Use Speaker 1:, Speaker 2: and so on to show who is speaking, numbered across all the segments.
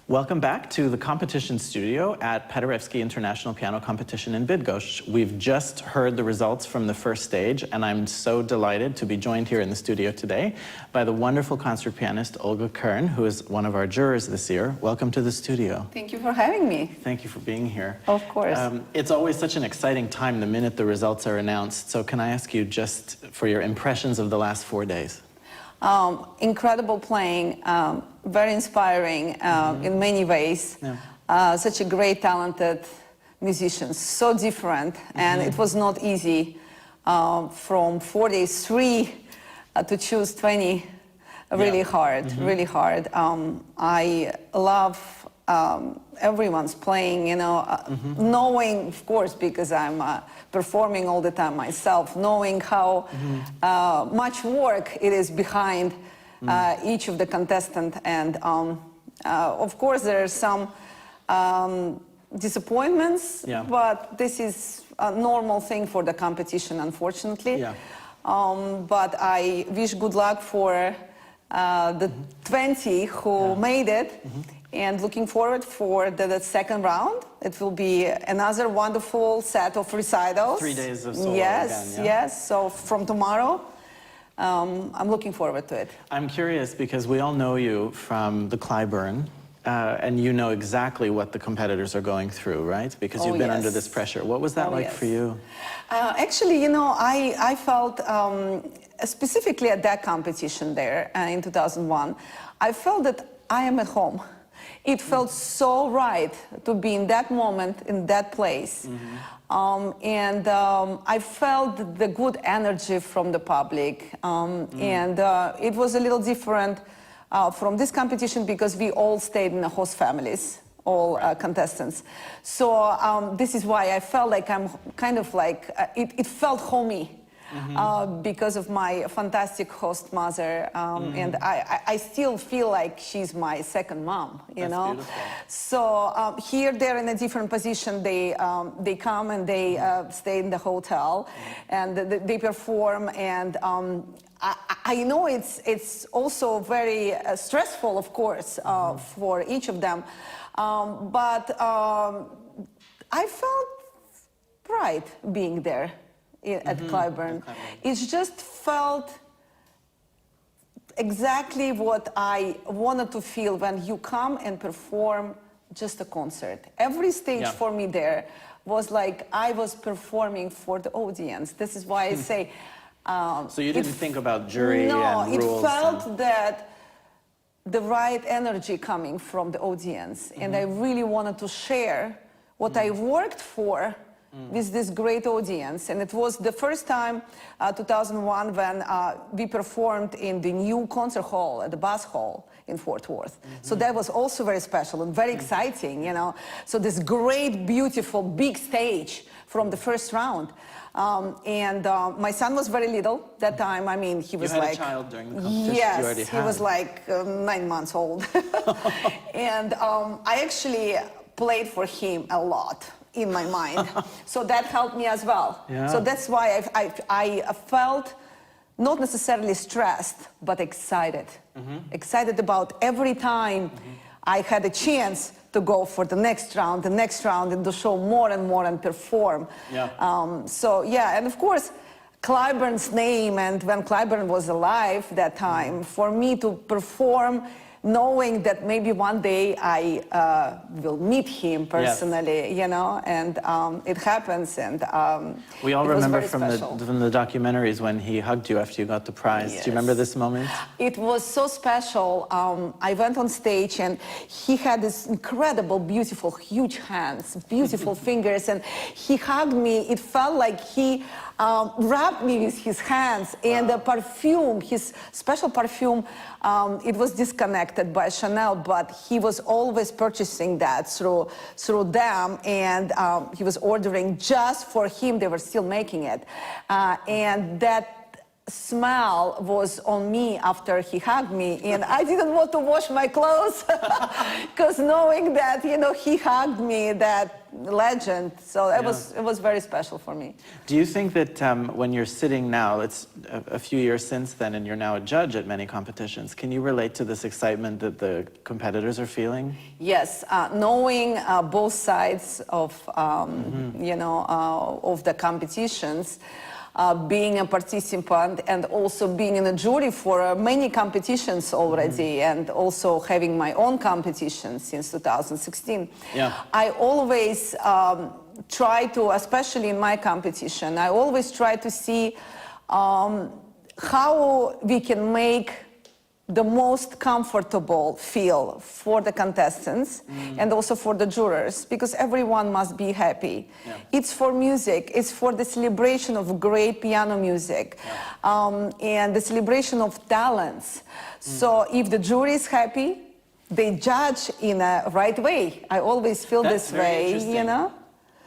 Speaker 1: Welcome back to the competition studio at Paderewski International Piano Competition in Bydgoszcz. We've just heard the results from the first stage, and I'm so delighted to be joined here in the studio today by the wonderful concert pianist Olga Kern, who is one of our jurors this year. Welcome to the studio.
Speaker 2: Thank you for having me.
Speaker 1: Thank you for being here.
Speaker 2: Of course.
Speaker 1: It's always such an exciting time the minute the results are announced. So can I ask you just for your impressions of the last 4 days?
Speaker 2: Incredible playing, very inspiring in many ways. Yeah. Such a great, talented musicians, so different, and it was not easy from 4 days, 3 to choose 20. Really hard, really hard. I love everyone's playing, you know, knowing, of course, because I'm performing all the time myself, knowing how much work it is behind each of the contestants. And of course, there are some disappointments, but this is a normal thing for the competition, unfortunately. Yeah. But I wish good luck for the 20 who made it. And looking forward for the second round. It will be another wonderful set of recitals.
Speaker 1: 3 days of solo
Speaker 2: yes,
Speaker 1: again, yeah?
Speaker 2: Yes. So from tomorrow, I'm looking forward to it.
Speaker 1: I'm curious because we all know you from the Clyburn, and you know exactly what the competitors are going through, right? Because you've been under this pressure. What was that like for you?
Speaker 2: Actually, you know, I felt, specifically at that competition there in 2001, I felt that I am at home. It felt so right to be in that moment, in that place. And I felt the good energy from the public. And it was a little different from this competition because we all stayed in the host families, all contestants. So this is why I felt like I'm kind of like, it felt homey. Because of my fantastic host mother, and I still feel like she's my second mom, you know. Beautiful. So here they're in a different position. They come and they stay in the hotel, and they perform. And I know it's also very stressful, of course, for each of them. But I felt pride being there at Clyburn. It just felt exactly what I wanted to feel when you come and perform just a concert. Every stage for me there was like I was performing for the audience. This is why I say...
Speaker 1: so you didn't think about jury and rules?
Speaker 2: No, it felt that the right energy coming from the audience. And I really wanted to share what I worked for with this great audience. And it was the first time, 2001, when we performed in the new concert hall at the Bass Hall in Fort Worth. So that was also very special and very exciting, you know. So this great, beautiful, big stage from the first round. And my son was very little that time. I mean, he was like...
Speaker 1: You had a child during the competition?
Speaker 2: Yes, he was like 9 months old. And I actually played for him a lot in my mind. So that helped me as well. Yeah. So that's why I felt not necessarily stressed, but excited. Excited about every time I had a chance to go for the next round, and to show more and more and perform. Yeah. So yeah, and of course, Clyburn's name, and when Clyburn was alive that time, for me to perform knowing that maybe one day I will meet him personally, you know, and it happens, and
Speaker 1: we all remember from the documentaries when he hugged you after you got the prize. Do you remember this moment? It
Speaker 2: was so special. I went on stage, and he had this incredible, beautiful, huge hands, beautiful fingers, and he hugged me. It felt like he wrapped me with his hands, and the perfume, his special perfume, it was disconnected by Chanel, but he was always purchasing that through them, and he was ordering just for him. They were still making it, and that smell was on me after he hugged me, and I didn't want to wash my clothes because knowing that, you know, he hugged me, that legend, so it was very special for me.
Speaker 1: Do you think that when you're sitting now, it's a few years since then, and you're now a judge at many competitions, can you relate to this excitement that the competitors are feeling?
Speaker 2: Yes, knowing both sides of, you know, of the competitions, being a participant and also being in a jury for many competitions already, and also having my own competition since 2016.
Speaker 1: Yeah.
Speaker 2: I always try to, especially in my competition, I always try to see how we can make the most comfortable feel for the contestants and also for the jurors, because everyone must be happy.
Speaker 1: Yeah.
Speaker 2: It's for music, it's for the celebration of great piano music, and the celebration of talents. So if the jury is happy, they judge in a right way. I always feel
Speaker 1: That's
Speaker 2: this way, you know?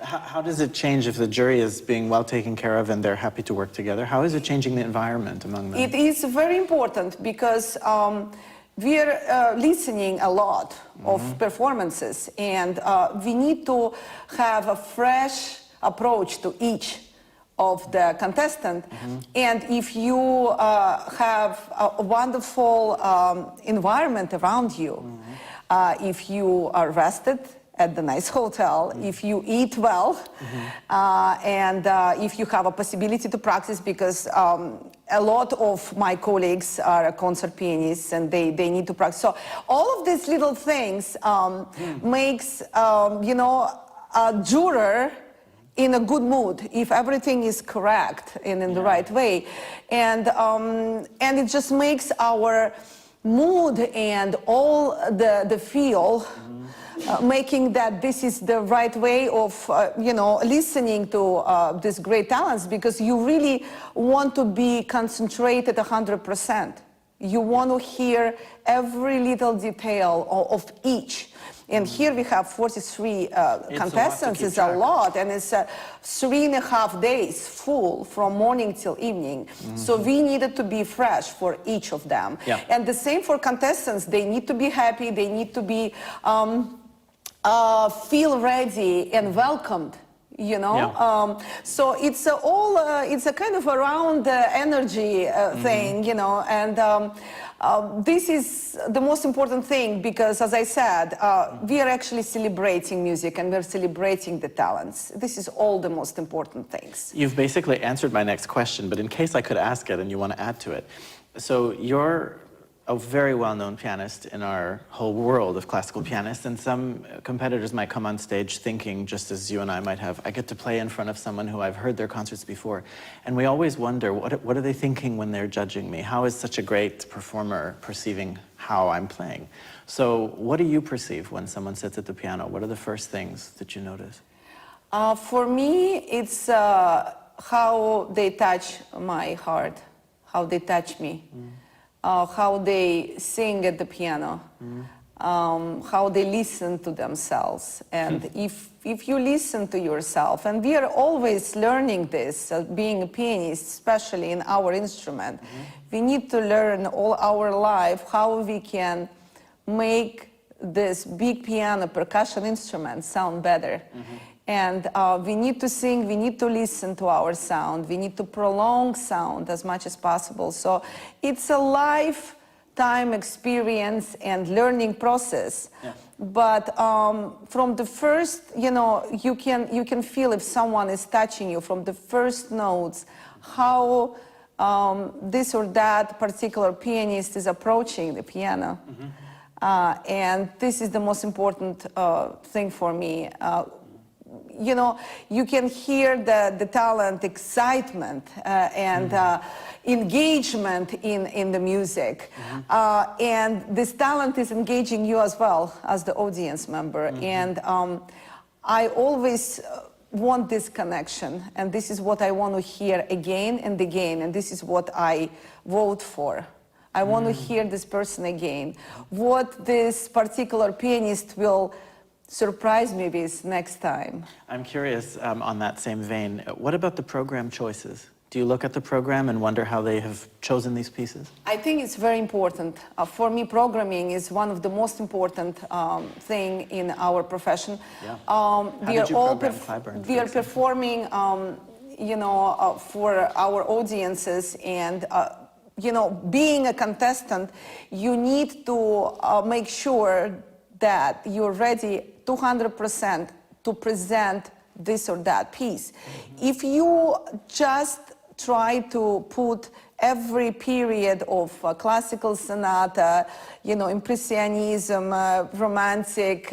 Speaker 1: How does it change if the jury is being well taken care of and they're happy to work together? How is it changing the environment among them?
Speaker 2: It is very important because we are listening a lot of performances, and we need to have a fresh approach to each of the contestant. And if you have a wonderful environment around you, if you are rested at the nice hotel, if you eat well, and if you have a possibility to practice, because a lot of my colleagues are concert pianists and they need to practice. So all of these little things makes, you know, a juror in a good mood if everything is correct and in the right way. And it just makes our mood and all the feel making that this is the right way of, you know, listening to these great talents, because you really want to be concentrated 100%. You want to hear every little detail of each. And here we have 43 contestants. It's a lot, and it's 3.5 days full from morning till evening. So we needed to be fresh for each of them.
Speaker 1: Yeah.
Speaker 2: And the same for contestants. They need to be happy. They need to be feel ready and welcomed, you know.
Speaker 1: Yeah.
Speaker 2: So it's all it's a kind of around energy thing, you know. And this is the most important thing, because, as I said, we are actually celebrating music and we're celebrating the talents. This is all the most important things.
Speaker 1: You've basically answered my next question, but in case I could ask it and you want to add to it. So you're a very well-known pianist in our whole world of classical pianists, and some competitors might come on stage thinking, just as you and I might have, I get to play in front of someone who I've heard their concerts before, and we always wonder, what are they thinking when they're judging me? How is such a great performer perceiving how I'm playing? So what do you perceive when someone sits at the piano? What are the first things that you notice?
Speaker 2: For me, it's how they touch my heart, how they touch me. How they sing at the piano, how they listen to themselves. And if you listen to yourself, and we are always learning this, being a pianist, especially in our instrument, we need to learn all our life how we can make this big piano percussion instrument sound better. And we need to sing, we need to listen to our sound, we need to prolong sound as much as possible. So it's a lifetime experience and learning process.
Speaker 1: Yeah.
Speaker 2: But from the first, you know, you can feel if someone is touching you from the first notes, how this or that particular pianist is approaching the piano. And this is the most important thing for me. You know, you can hear the talent, excitement, and engagement in the music. And this talent is engaging you as well as the audience member. And I always want this connection, and this is what I want to hear again and again, and this is what I vote for. I want to hear this person again. What this particular pianist will surprise me with next time.
Speaker 1: I'm curious, on that same vein, what about the program choices? Do you look at the program and wonder how they have chosen these pieces?
Speaker 2: I think it's very important. For me, programming is one of the most important thing in our profession.
Speaker 1: Yeah. How did you program Clyburn,
Speaker 2: we are performing, for our audiences, and being a contestant, you need to make sure that you're ready 200% to present this or that piece. If you just try to put every period of classical sonata, impressionism, romantic,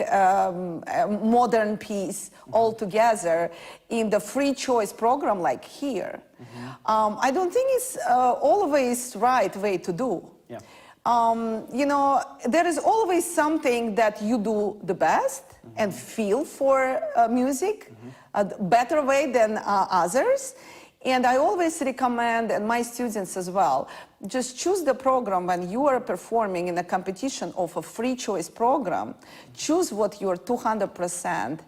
Speaker 2: modern piece all together in the free choice program like here, I don't think it's always right way to do.
Speaker 1: Yeah.
Speaker 2: There is always something that you do the best and feel for music, a better way than others. And I always recommend, and my students as well, just choose the program when you are performing in a competition of a free choice program. Choose what you're 200%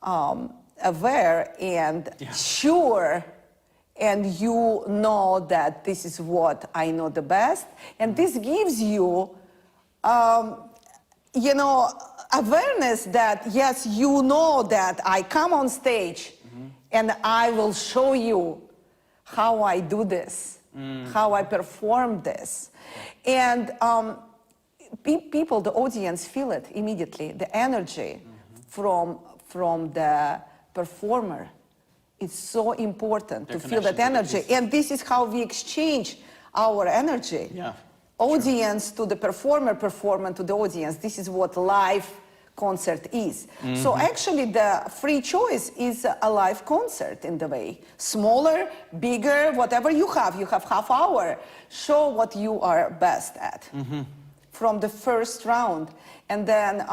Speaker 2: aware and sure, and you know that this is what I know the best. And this gives you, awareness that, yes, you know that I come on stage and I will show you how I do this, how I perform this. And people, the audience, feel it immediately, the energy from the performer. It's so important to feel that energy. And this is how we exchange our energy.
Speaker 1: Yeah.
Speaker 2: Audience to the performer, performer to the audience. This is what live concert is. So actually the free choice is a live concert in the way. Smaller, bigger, whatever you have half hour. Show what you are best at from the first round. And then,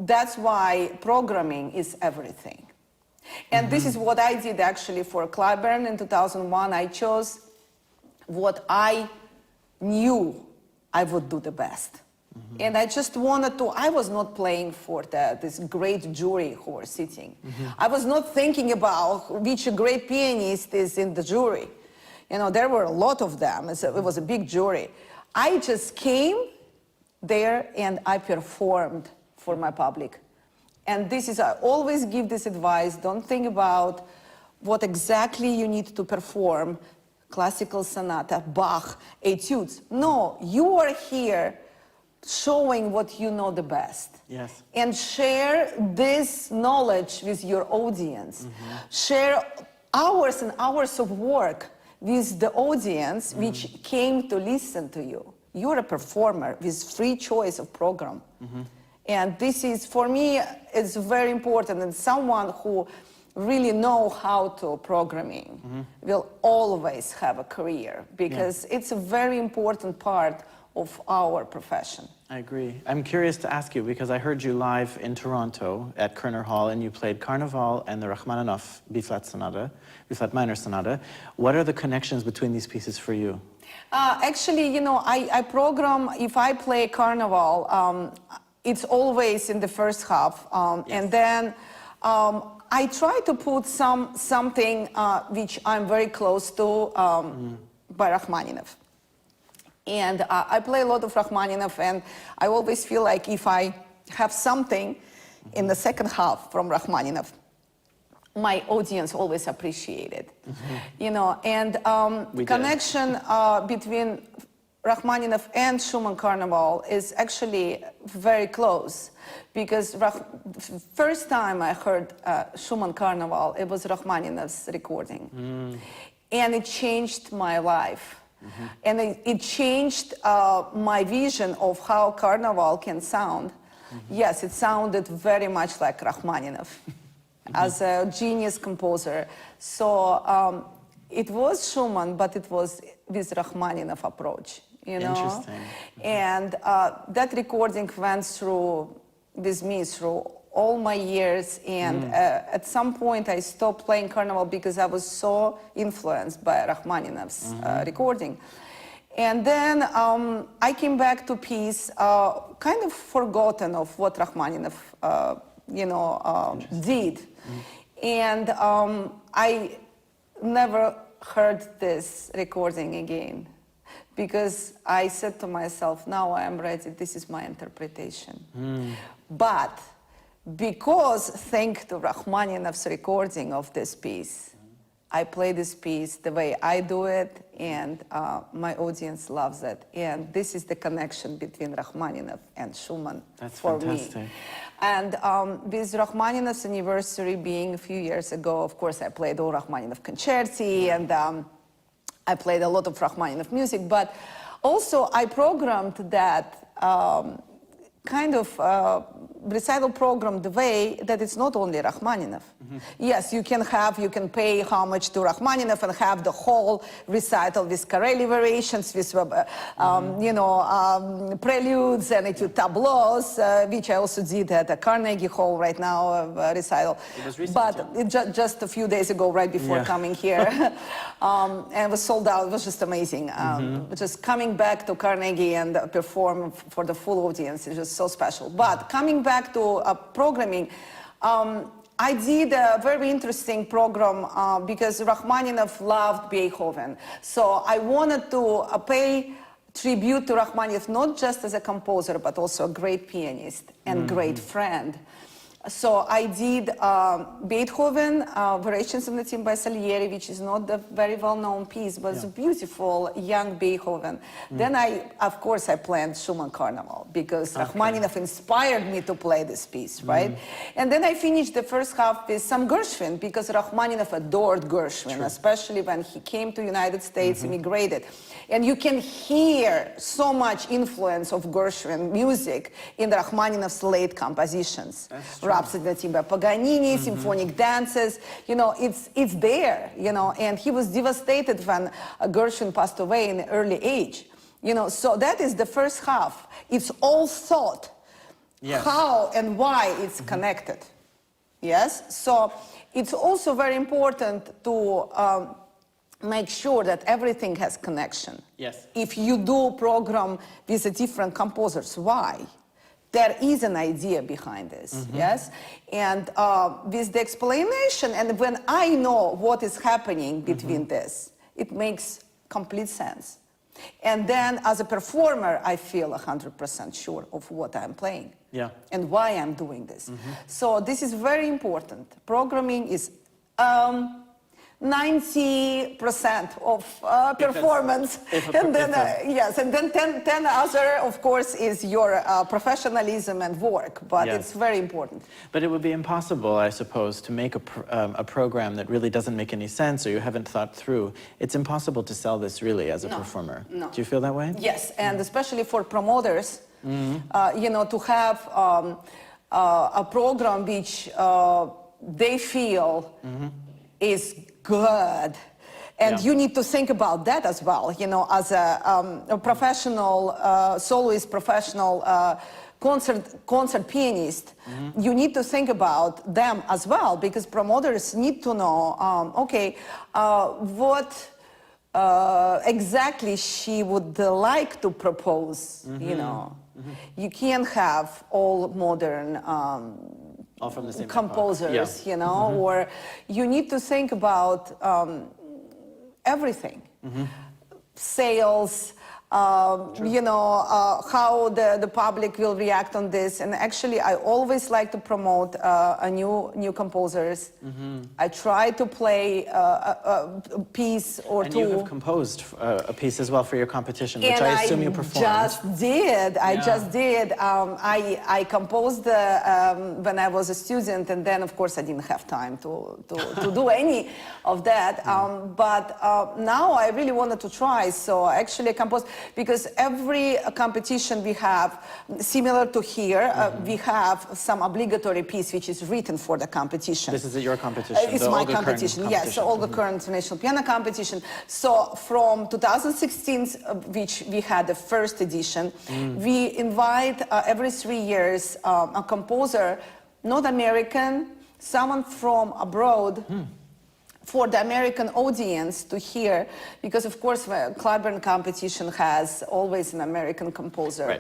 Speaker 2: that's why programming is everything. And this is what I did actually for Clyburn in 2001. I chose what I knew I would do the best. And I just wanted to, I was not playing for this great jury who were sitting. I was not thinking about which great pianist is in the jury. There were a lot of them. It was a big jury. I just came there and I performed for my public. And this is, I always give this advice, don't think about what exactly you need to perform, classical sonata, Bach, etudes. No, you are here showing what you know the best.
Speaker 1: Yes.
Speaker 2: And share this knowledge with your audience. Share hours and hours of work with the audience which came to listen to you. You're a performer with free choice of program. And this is, for me, it's very important. And someone who really know how to programming will always have a career, because it's a very important part of our profession. I
Speaker 1: agree. I'm curious to ask you, because I heard you live in Toronto at Kern Hall, and you played Carnival and the Rachmaninoff B-flat sonata, B-flat minor sonata. What are the connections between these pieces for you?
Speaker 2: Actually, I program, if I play Carnival, it's always in the first half, and then I try to put something which I'm very close to by Rachmaninoff. And I play a lot of Rachmaninoff, and I always feel like if I have something in the second half from Rachmaninoff, my audience always appreciate it. And connection between Rachmaninoff and Schumann Carnival is actually very close, because first time I heard Schumann Carnival, it was Rachmaninoff's recording. And it changed my life. And it changed my vision of how Carnival can sound. Yes, it sounded very much like Rachmaninoff as a genius composer. So it was Schumann, but it was with Rachmaninoff approach,
Speaker 1: Interesting.
Speaker 2: And that recording went through with me through all my years, and at some point I stopped playing Carnival because I was so influenced by Rachmaninoff's recording. And then I came back to piece, kind of forgotten of what Rachmaninoff, did. And I never heard this recording again, because I said to myself, now I am ready, this is my interpretation. But because, thanks to Rachmaninoff's recording of this piece, I play this piece the way I do it, and my audience loves it. And this is the connection between Rachmaninoff and Schumann for
Speaker 1: fantastic.
Speaker 2: me. And with Rachmaninoff's anniversary being a few years ago, of course, I played all Rachmaninoff concerti, and I played a lot of Rachmaninoff music, but also I programmed that kind of recital program the way that it's not only Rachmaninoff. Yes, you can pay homage to Rachmaninoff and have the whole recital with Kareli variations, with preludes and etude tableaus, which I also did at the Carnegie Hall right now, recital.
Speaker 1: It was recent,
Speaker 2: but just a few days ago, right before coming here, and it was sold out. It was just amazing. Just coming back to Carnegie and perform for the full audience is just so special. But coming back to programming, I did a very interesting program because Rachmaninoff loved Beethoven. So I wanted to pay tribute to Rachmaninoff, not just as a composer, but also a great pianist and great friend. So I did Beethoven, Variations on the Theme by Salieri, which is not a very well-known piece, but it's a beautiful young Beethoven. Then of course, I planned Schumann Carnival, because Rachmaninoff inspired me to play this piece, right? And then I finished the first half with some Gershwin, because Rachmaninoff adored Gershwin, especially when he came to the United States, immigrated. And you can hear so much influence of Gershwin music in Rachmaninoff's late compositions. Rhapsody in the Theme by Paganini, symphonic dances, it's there, and he was devastated when Gershwin passed away in an early age. So that is the first half. It's all thought, how and why it's connected. Yes? So it's also very important to make sure that everything has connection.
Speaker 1: Yes.
Speaker 2: If you do program with a different composers, why? There is an idea behind this, yes? And with the explanation, and when I know what is happening between this, it makes complete sense. And then as a performer, I feel 100% sure of what I'm playing and why I'm doing this. So this is very important. Programming is 90% of performance, and then and then 10 other, of course, is your professionalism and work, but it's very important.
Speaker 1: But it would be impossible, I suppose, to make a program that really doesn't make any sense, or you haven't thought through. It's impossible to sell this really as a performer. Do you feel that way?
Speaker 2: Yes, and especially for promoters, to have a program which they feel is good, and you need to think about that as well. As a professional soloist, professional concert pianist, you need to think about them as well, because promoters need to know, what exactly she would like to propose. You can't have all modern
Speaker 1: all from the same
Speaker 2: composers, or you need to think about everything. Sales, how the public will react on this. And actually, I always like to promote new composers. I try to play a piece or two.
Speaker 1: And you have composed a piece as well for your competition, which I assume you performed.
Speaker 2: I just did. I composed when I was a student, and then, of course, I didn't have time to do any of that. But now I really wanted to try, so actually I composed. Because every competition we have, similar to here, we have some obligatory piece which is written for the competition.
Speaker 1: This is your competition?
Speaker 2: It's my competition, yes, the Olga Kern International Piano Competition. So from 2016, which we had the first edition, we invite every 3 years a composer, not American, someone from abroad, for the American audience to hear, because of course the Clyburn competition has always an American composer.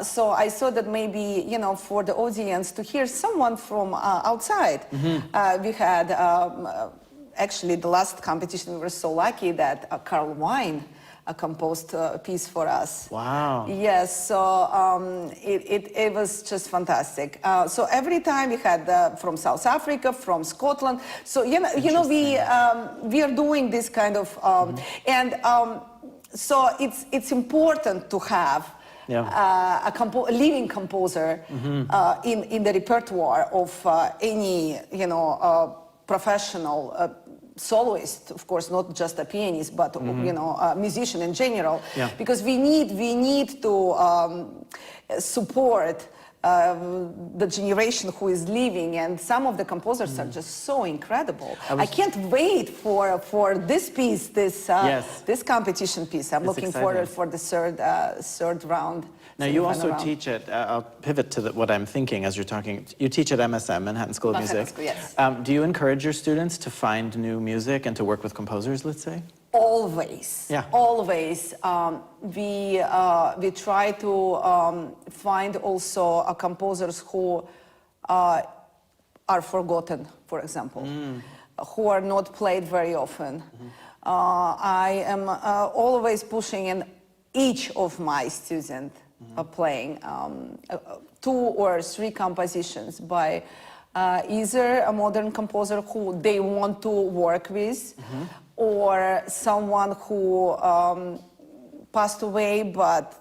Speaker 2: So I thought that maybe, for the audience to hear someone from outside. We had actually, the last competition, we were so lucky that Karol composed a piece for us.
Speaker 1: Wow.
Speaker 2: Yes, so it was just fantastic. So every time we had from South Africa, from Scotland. So we are doing this kind of so it's important to have a living composer in the repertoire of any professional soloist, of course, not just a pianist, but a musician in general, because we need to support the generation who is leaving, and some of the composers are just so incredible. I can't wait for this piece, this competition piece. I'm looking forward for the third round.
Speaker 1: Now you also teach at, I'll pivot to what I'm thinking as you're talking, you teach at MSM, Manhattan School of Music.
Speaker 2: School, yes.
Speaker 1: Do you encourage your students to find new music and to work with composers, let's say?
Speaker 2: Always, always. We try to find also composers who are forgotten, for example, who are not played very often. I am always pushing in each of my students playing 2 or 3 compositions by either a modern composer who they want to work with, or someone who passed away but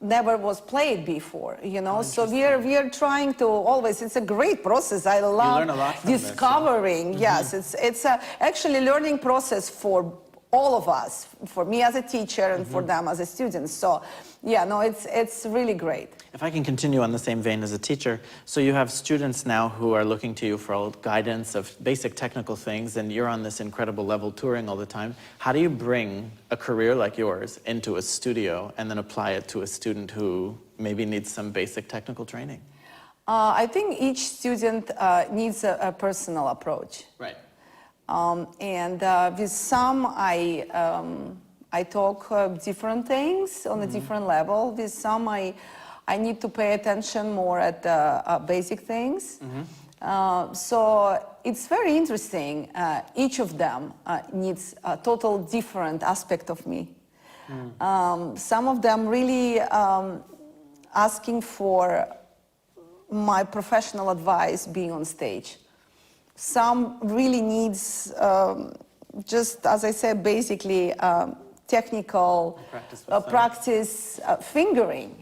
Speaker 2: never was played before, So we are trying to always, it's a great process. I love discovering. Yes, it's actually learning process for all of us, for me as a teacher and for them as a student. So it's really great.
Speaker 1: If I can continue on the same vein as a teacher, so you have students now who are looking to you for all guidance of basic technical things, and you're on this incredible level touring all the time. How do you bring a career like yours into a studio and then apply it to a student who maybe needs some basic technical training?
Speaker 2: I think each student needs a personal approach.
Speaker 1: Right.
Speaker 2: And with some, I talk different things on a different level. With some, I need to pay attention more at basic things. So it's very interesting. Each of them needs a total different aspect of me. Some of them really asking for my professional advice being on stage. Some really needs, just as I said, basically technical practice fingering,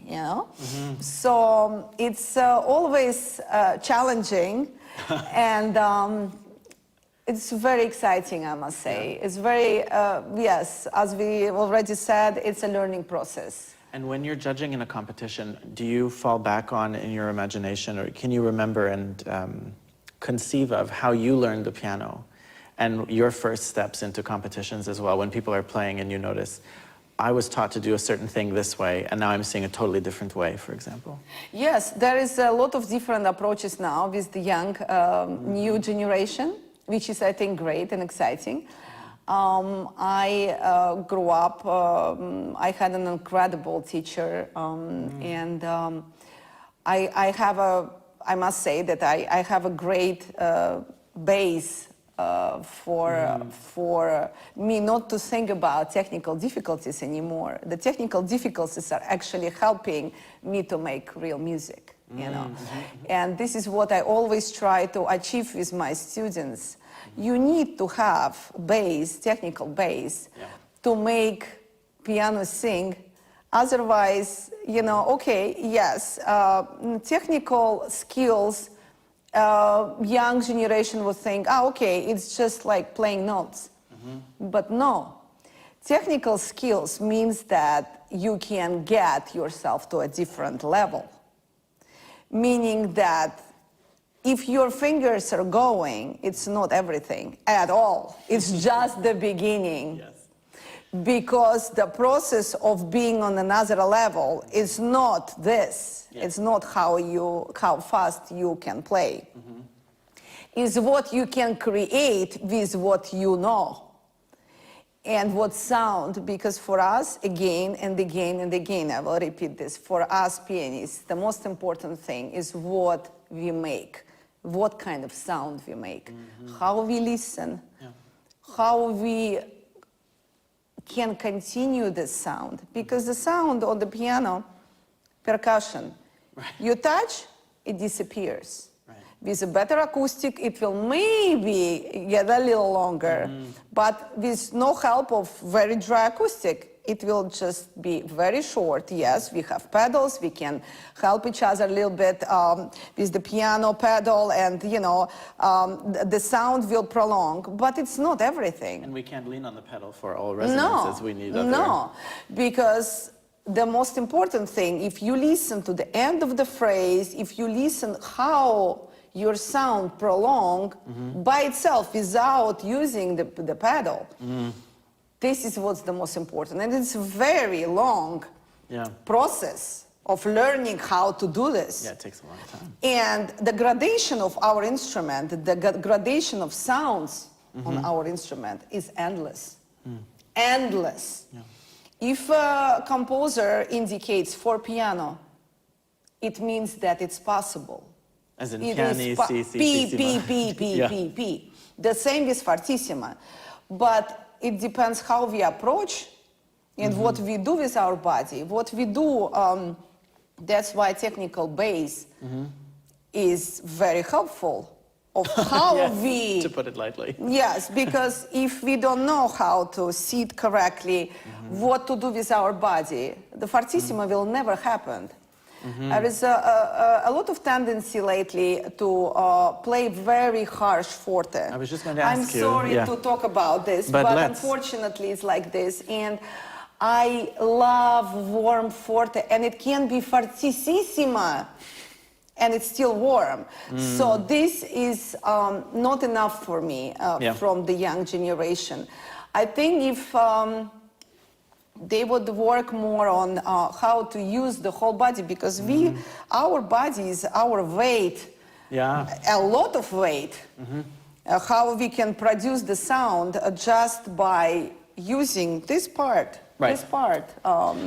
Speaker 2: So it's always challenging, and it's very exciting, I must say. It's very, yes, as we already said, it's a learning process.
Speaker 1: And when you're judging in a competition, do you fall back on in your imagination, or can you remember and conceive of how you learned the piano and your first steps into competitions as well, when people are playing and you notice, I was taught to do a certain thing this way, and now I'm seeing a totally different way, for example?
Speaker 2: Yes, there is a lot of different approaches now with the young, new generation, which is, I think, great and exciting. I grew up, I had an incredible teacher, and I must say that I have a great base for me not to think about technical difficulties anymore. The technical difficulties are actually helping me to make real music, And this is what I always try to achieve with my students. You need to have technical base, to make piano sing. Otherwise, okay, yes, technical skills, young generation would think, okay, it's just like playing notes. But no, technical skills means that you can get yourself to a different level. Meaning that if your fingers are going, it's not everything at all. It's just the beginning.
Speaker 1: Yes.
Speaker 2: Because the process of being on another level is not this.
Speaker 1: Yes.
Speaker 2: It's not how fast you can play. It's what you can create with what you know. And what sound, because for us, again and again and again, I will repeat this, for us pianists, the most important thing is what we make, what kind of sound we make, how we listen, how we can continue this sound. Because the sound on the piano, percussion, you touch, it disappears. With a better acoustic, it will maybe get a little longer, but with no help of very dry acoustic, it will just be very short. Yes, we have pedals, we can help each other a little bit with the piano pedal, and you know, the sound will prolong, but it's not everything.
Speaker 1: And we can't lean on the pedal for all resonances. We need other...
Speaker 2: No, because the most important thing, if you listen to the end of the phrase, if you listen how your sound prolong by itself without using the pedal, this is what's the most important. And it's a very long process of learning how to do this.
Speaker 1: Yeah, it takes a long time.
Speaker 2: And the gradation of our instrument, the gradation of sounds on our instrument is endless. Endless.
Speaker 1: Yeah.
Speaker 2: If a composer indicates for piano, it means that it's possible.
Speaker 1: As in
Speaker 2: It
Speaker 1: piani,
Speaker 2: is
Speaker 1: P.
Speaker 2: P. The same with fortissima. But it depends how we approach and what we do with our body. What we do, that's why technical bass is very helpful of how
Speaker 1: Yes, to put it lightly.
Speaker 2: Yes, because if we don't know how to sit correctly, what to do with our body, the fortissimo will never happen. There is a lot of tendency lately to play very harsh forte.
Speaker 1: I was just going to ask you.
Speaker 2: I'm sorry to talk about this, but unfortunately it's like this. And I love warm forte, and it can be fortissima, and it's still warm. So this is not enough for me from the young generation. I think if they would work more on how to use the whole body, because our bodies, our weight, a lot of weight, how we can produce the sound just by using this part, this part.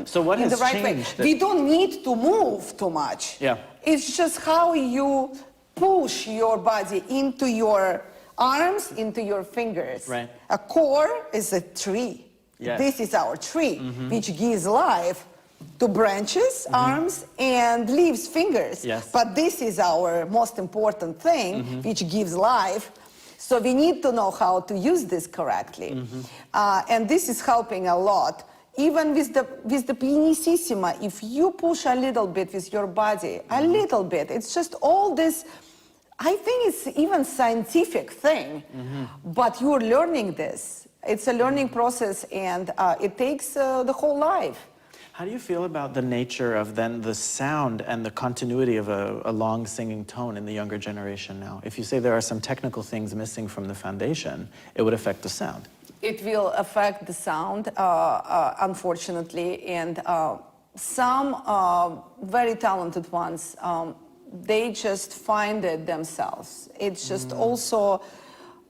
Speaker 1: So what has
Speaker 2: in the right
Speaker 1: changed?
Speaker 2: Way. We don't need to move too much.
Speaker 1: Yeah.
Speaker 2: It's just how you push your body into your arms, into your fingers.
Speaker 1: Right.
Speaker 2: A core is a tree.
Speaker 1: Yes.
Speaker 2: This is our tree, which gives life to branches, arms, and leaves, fingers.
Speaker 1: Yes.
Speaker 2: But this is our most important thing, which gives life. So we need to know how to use this correctly. And this is helping a lot. Even with the pianissima, if you push a little bit with your body, a little bit, it's just all this, I think it's even scientific thing, but you're learning this. It's a learning process, and it takes the whole life.
Speaker 1: How do you feel about the nature of then the sound and the continuity of a long singing tone in the younger generation now? If you say there are some technical things missing from the foundation, it would affect the sound.
Speaker 2: It will affect the sound, unfortunately, and some very talented ones, they just find it themselves. It's just also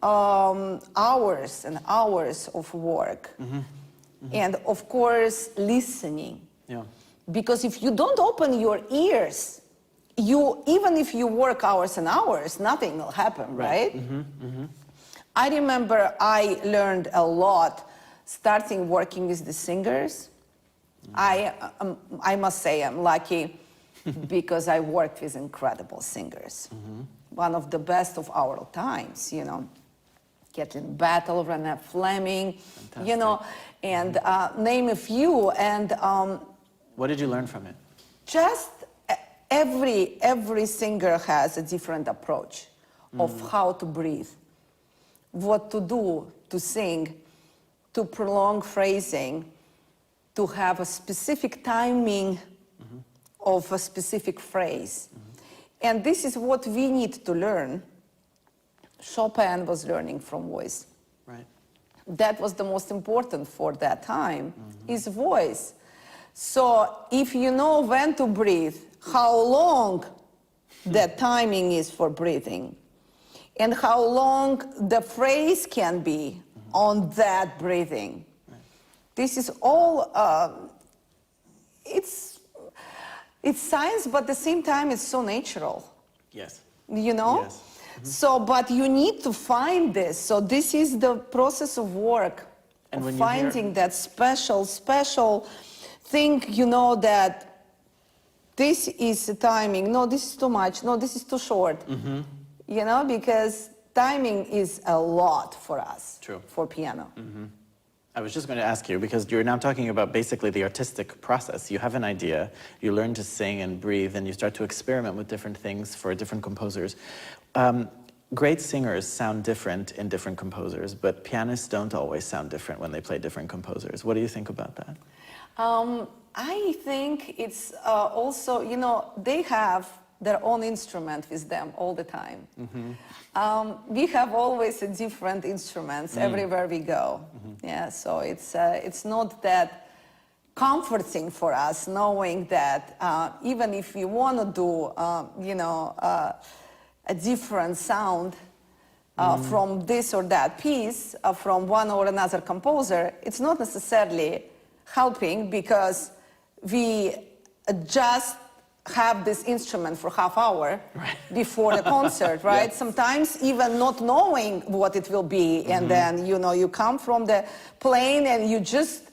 Speaker 2: hours and hours of work. And of course, listening.
Speaker 1: Yeah.
Speaker 2: Because if you don't open your ears, even if you work hours and hours, nothing will happen, right? I remember I learned a lot starting working with the singers. I must say I'm lucky because I worked with incredible singers. One of the best of our times, you know. Kathleen Battle, Renee Fleming, you know, and name a few. And
Speaker 1: what did you learn from it?
Speaker 2: Just every singer has a different approach of how to breathe, what to do to sing, to prolong phrasing, to have a specific timing of a specific phrase. And this is what we need to learn. Chopin was learning from voice.
Speaker 1: Right.
Speaker 2: That was the most important for that time, his voice. So if you know when to breathe, how long the timing is for breathing, and how long the phrase can be on that breathing. This is all, it's science, but at the same time it's so natural.
Speaker 1: Yes.
Speaker 2: You know?
Speaker 1: Yes.
Speaker 2: So, but you need to find this. So this is the process of work,
Speaker 1: And
Speaker 2: of
Speaker 1: when you
Speaker 2: finding that special thing, you know, that this is the timing. No, this is too much. No, this is too short. You know, because timing is a lot for us.
Speaker 1: True.
Speaker 2: For piano.
Speaker 1: I was just going to ask you, because you're now talking about basically the artistic process. You have an idea, you learn to sing and breathe, and you start to experiment with different things for different composers. Great singers sound different in different composers, but pianists don't always sound different when they play different composers. What do you think about that?
Speaker 2: I think it's also, you know, they have their own instrument with them all the time. We have always a different instruments everywhere we go. Yeah, so it's not that comforting for us knowing that even if we want to do, you know, a different sound from this or that piece, from one or another composer, it's not necessarily helping because we just have this instrument for half hour before the concert, right? Sometimes even not knowing what it will be, and then, you know, you come from the plane and you just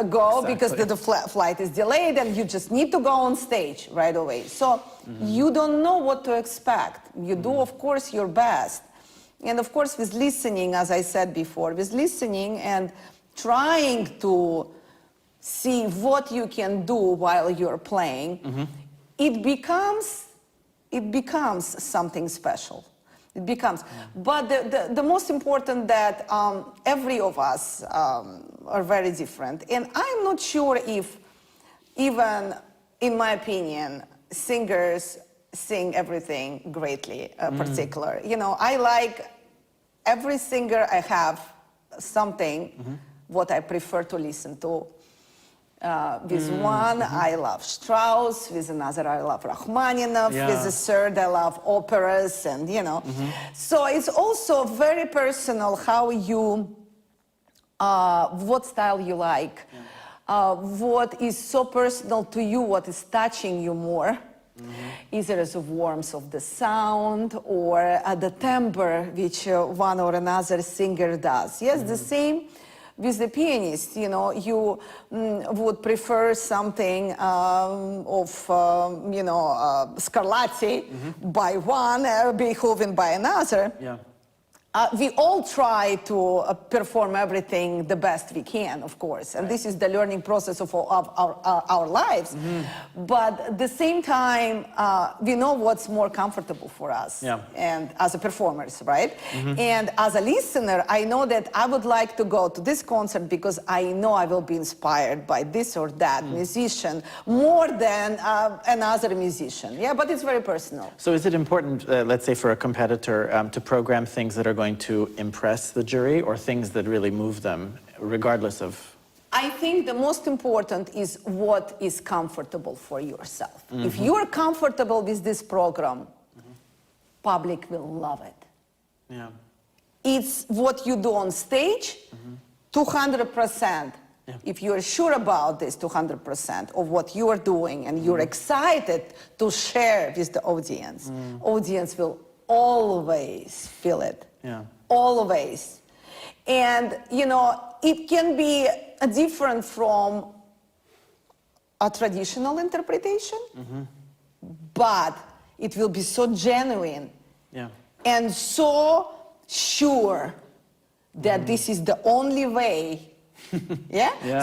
Speaker 2: go because the flight is delayed and you just need to go on stage right away. So you don't know what to expect. You do, of course, your best. And of course, with listening, as I said before, with listening and trying to see what you can do while you're playing, it becomes something special. It becomes. But the most important that every of us are very different. And I'm not sure if, even in my opinion, singers sing everything greatly, particular. You know, I like every singer. I have something what I prefer to listen to. With one, I love Strauss. With another, I love Rachmaninoff. With a third, I love operas, and you know. So it's also very personal how you, what style you like, what is so personal to you, what is touching you more, either as a warmth of the sound or the timbre which one or another singer does. Yes, the same with the pianist, you know, you would prefer something of, you know, Scarlatti by one, Beethoven by another. We all try to perform everything the best we can, of course, and this is the learning process of our lives. But at the same time, we know what's more comfortable for us, and as a performers, right? And as a listener, I know that I would like to go to this concert because I know I will be inspired by this or that musician more than another musician. Yeah, but it's very personal.
Speaker 1: So is it important, let's say for a competitor, to program things that are going to impress the jury or things that really move them, regardless of?
Speaker 2: I think the most important is what is comfortable for yourself. If you're comfortable with this program, public will love it. It's what you do on stage, 200%. If you're sure about this 200% of what you are doing and you're excited to share with the audience, audience will always feel it. Always. And, you know, it can be different from a traditional interpretation, but it will be so genuine and so sure that this is the only way.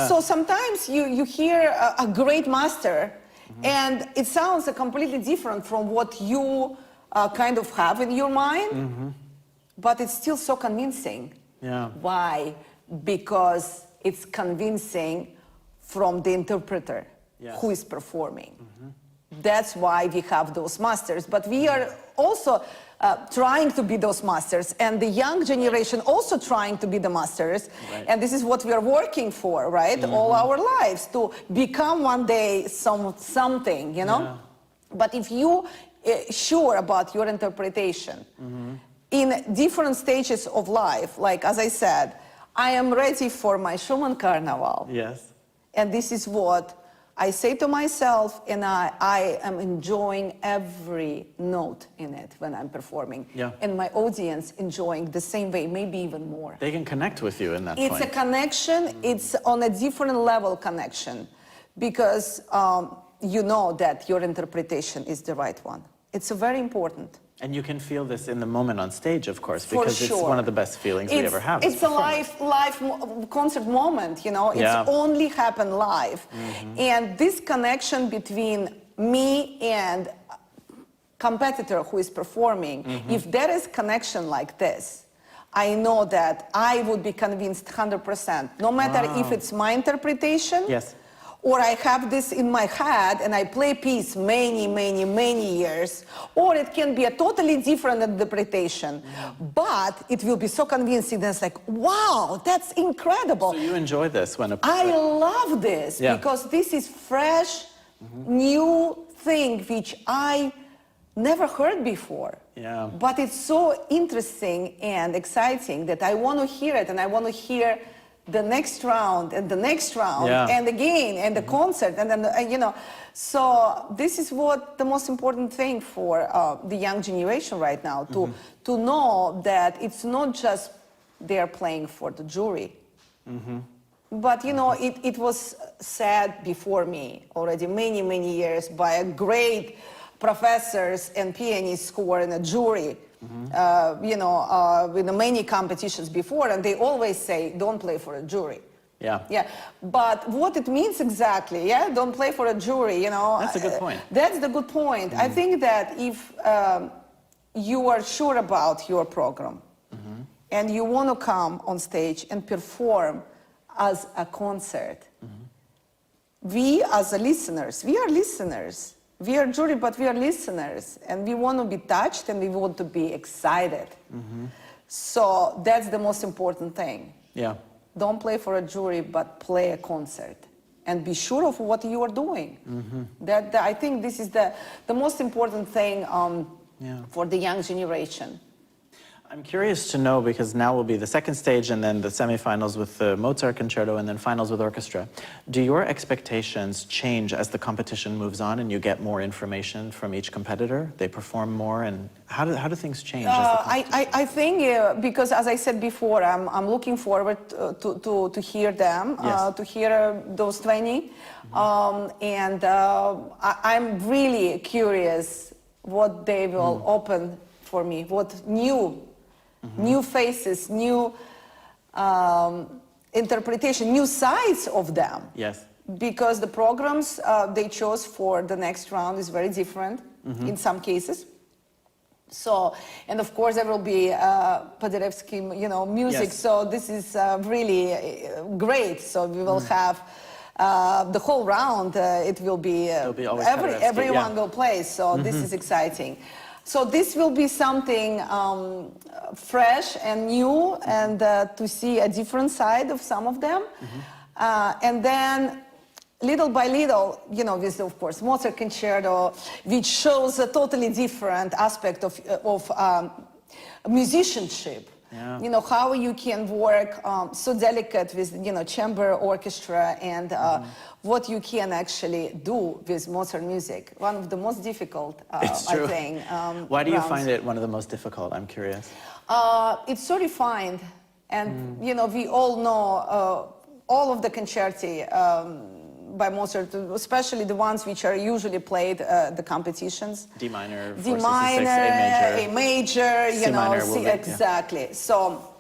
Speaker 2: So sometimes you hear a great master and it sounds completely different from what you kind of have in your mind, but it's still so convincing. Why? Because it's convincing from the interpreter who is performing. That's why we have those masters. But we are also trying to be those masters, and the young generation also trying to be the masters. And this is what we are working for, right? All our lives, to become one day something, you know? But if you sure about your interpretation, in different stages of life, like as I said, I am ready for my Schumann Carnival. And this is what I say to myself, and I am enjoying every note in it when I'm performing.
Speaker 1: Yeah.
Speaker 2: And my audience enjoying the same way, maybe even more.
Speaker 1: They can connect with you in that
Speaker 2: It's
Speaker 1: point.
Speaker 2: a connection, it's on a different level connection, because you know that your interpretation is the right one. It's very important.
Speaker 1: And you can feel this in the moment on stage, of course,
Speaker 2: For
Speaker 1: because
Speaker 2: sure.
Speaker 1: it's one of the best feelings we ever have.
Speaker 2: It's a live concert moment, you know.
Speaker 1: Yeah.
Speaker 2: It's only happen live. And this connection between me and competitor who is performing, if there is connection like this, I know that I would be convinced 100%, no matter if it's my interpretation,
Speaker 1: Yes.
Speaker 2: or I have this in my head and I play piece many years, or it can be a totally different interpretation, but it will be so convincing that it's like, wow, that's incredible.
Speaker 1: So you enjoy this when
Speaker 2: I love this because this is fresh, new thing which I never heard before.
Speaker 1: Yeah.
Speaker 2: But it's so interesting and exciting that I want to hear it, and I want to hear the next round and the next round and again and the concert, and then you know. So this is what the most important thing for the young generation right now, to know that it's not just they're playing for the jury. But you know, it was said before me already many years by a great professors and pianists who were in a jury, you know, in many competitions before, and they always say, don't play for a jury.
Speaker 1: Yeah.
Speaker 2: Yeah, but what it means exactly, don't play for a jury, you know.
Speaker 1: That's a good point.
Speaker 2: That's the good point. I think that if you are sure about your program and you want to come on stage and perform as a concert, we as a listeners, we are listeners. We are jury, but we are listeners, and we want to be touched and we want to be excited. So that's the most important thing.
Speaker 1: Yeah.
Speaker 2: Don't play for a jury, but play a concert, and be sure of what you are doing. I think this is the most important thing for the young generation.
Speaker 1: I'm curious to know, because now will be the second stage and then the semifinals with the Mozart concerto and then finals with orchestra. Do your expectations change as the competition moves on and you get more information from each competitor? They perform more, and how do things change?
Speaker 2: I think because, as I said before, I'm looking forward to hear them, to hear those 20. And I'm really curious what they will open for me, what new faces, new interpretation, new sides of them.
Speaker 1: Yes.
Speaker 2: Because the programs they chose for the next round is very different in some cases. So, and of course there will be Paderewski, you know, music.
Speaker 1: Yes.
Speaker 2: So this is really great. So we will have the whole round. It will be everyone will play. So this is exciting. So this will be something fresh and new, and to see a different side of some of them. And then, little by little, you know, with, of course, Mozart concerto, which shows a totally different aspect of musicianship.
Speaker 1: Yeah.
Speaker 2: You know, how you can work so delicate with, you know, chamber orchestra, and what you can actually do with Mozart music. One of the most difficult, I think.
Speaker 1: Why do you find it one of the most difficult? I'm curious.
Speaker 2: It's so refined, and you know, we all know all of the concerti by Mozart, especially the ones which are usually played the competitions.
Speaker 1: D minor,
Speaker 2: D minor, A major, you know, exactly. So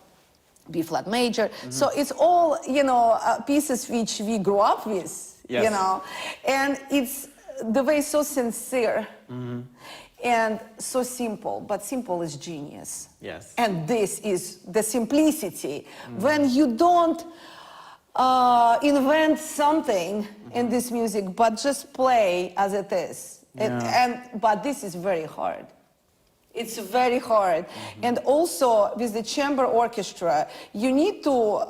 Speaker 2: B flat major. So it's all, you know, pieces which we grew up with, you know, and it's the way so sincere and so simple, but simple is genius.
Speaker 1: Yes.
Speaker 2: And this is the simplicity. When you don't invent something in this music, but just play as it is. But this is very hard. It's very hard. And also with the chamber orchestra, you need to